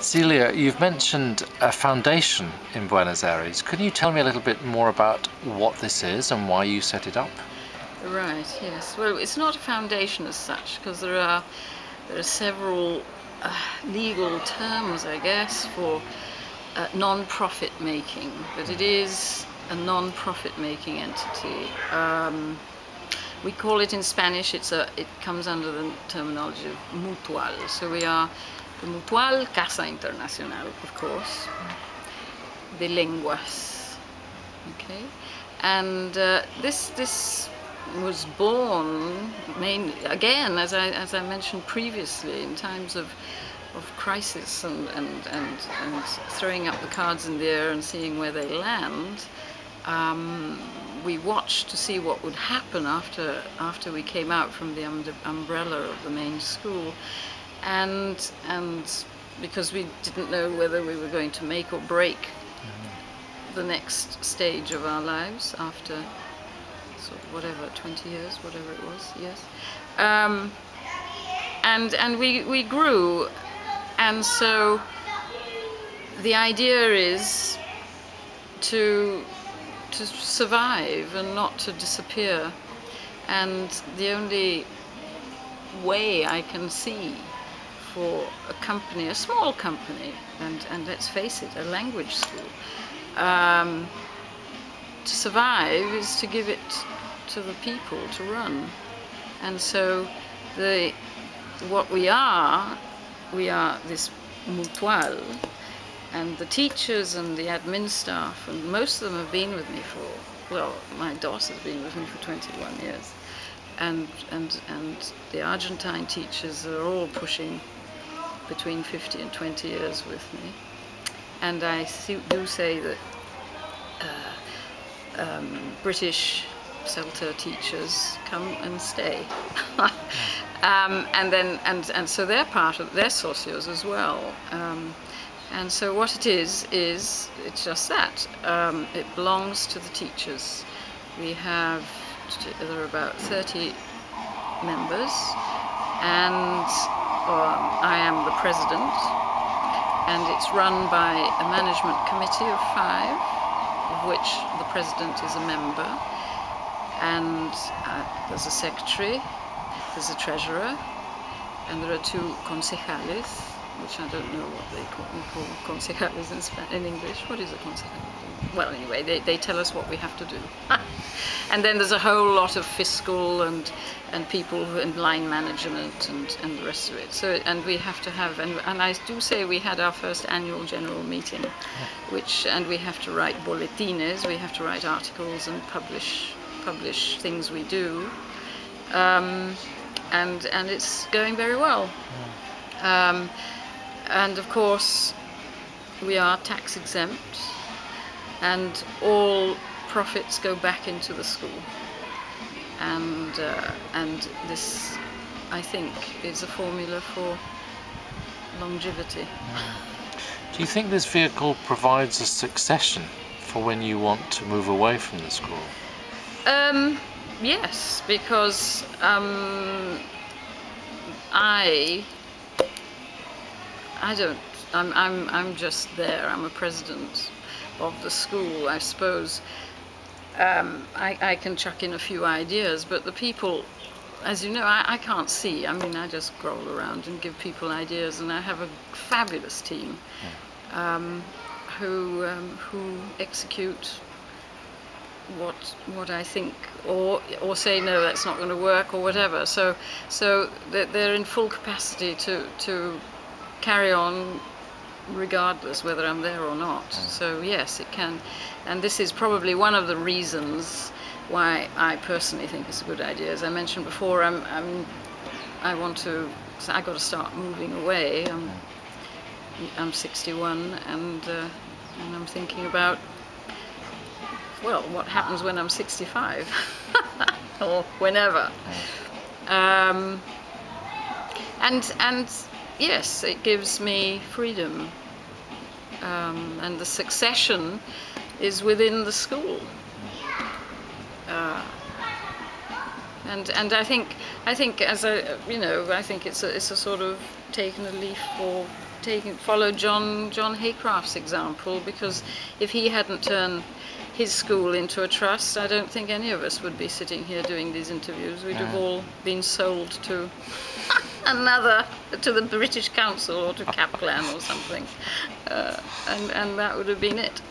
Celia, you've mentioned a foundation in Buenos Aires. Can you tell me a little bit more about what this is and why you set it up? Right, yes. Well, it's not a foundation as such, because there are several legal terms, I guess, for non-profit making, but it is a non-profit making entity. We call it in Spanish, it comes under the terminology of mutual. So we are the Mutual Casa Internacional, of course, de Lenguas. Okay, and this was born mainly, again, as I mentioned previously, in times of crisis and throwing up the cards in the air and seeing where they land. We watched to see what would happen after we came out from the umbrella of the main school, and because we didn't know whether we were going to make or break the next stage of our lives after sort of whatever, 20 years, whatever it was, yes. And we grew, and so the idea is to survive and not to disappear. And the only way I can see for a company, a small company, and let's face it, a language school, to survive is to give it to the people to run. And so what we are this mutual, and the teachers and the admin staff, and most of them have been with me for, well, my daughter's been with me for 21 years. And the Argentine teachers are all pushing between 50 and 20 years with me. And I do say that British CELTA teachers come and stay. And so they're part of, they're socios as well. And so what it is it's just that. It belongs to the teachers. There are about 30 members, and I am the president, and it's run by a management committee of 5, of which the president is a member, and there's a secretary, there's a treasurer, and there are 2 concejales, which I don't know what they call concejales in English. What is a concejal? Well, anyway, they tell us what we have to do. And then there's a whole lot of fiscal and people in line management and the rest of it. So, and we have to have, and I do say we had our first annual general meeting, and we have to write boletines, we have to write articles and publish things we do. And it's going very well. And of course, we are tax exempt, and all profits go back into the school. And this, I think, is a formula for longevity. Do you think this vehicle provides a succession for when you want to move away from the school? Yes, because I'm just there. I'm a president of the school, I suppose. I can chuck in a few ideas, but the people, as you know, I can't see. I mean, I just scroll around and give people ideas, and I have a fabulous team who execute what I think, or say no, that's not going to work, or whatever. So they're in full capacity to carry on regardless whether I'm there or not. So yes, it can, and this is probably one of the reasons why I personally think it's a good idea. As I mentioned before, I got to start moving away. I'm 61, and I'm thinking about, well, what happens when I'm 65 or whenever. And yes, it gives me freedom, and the succession is within the school. And I think as I think it's a sort of taken a leaf follow John Haycraft's example, because if he hadn't turned his school into a trust, I don't think any of us would be sitting here doing these interviews. We'd have all been sold to to the British Council or to Kaplan or something, and that would have been it.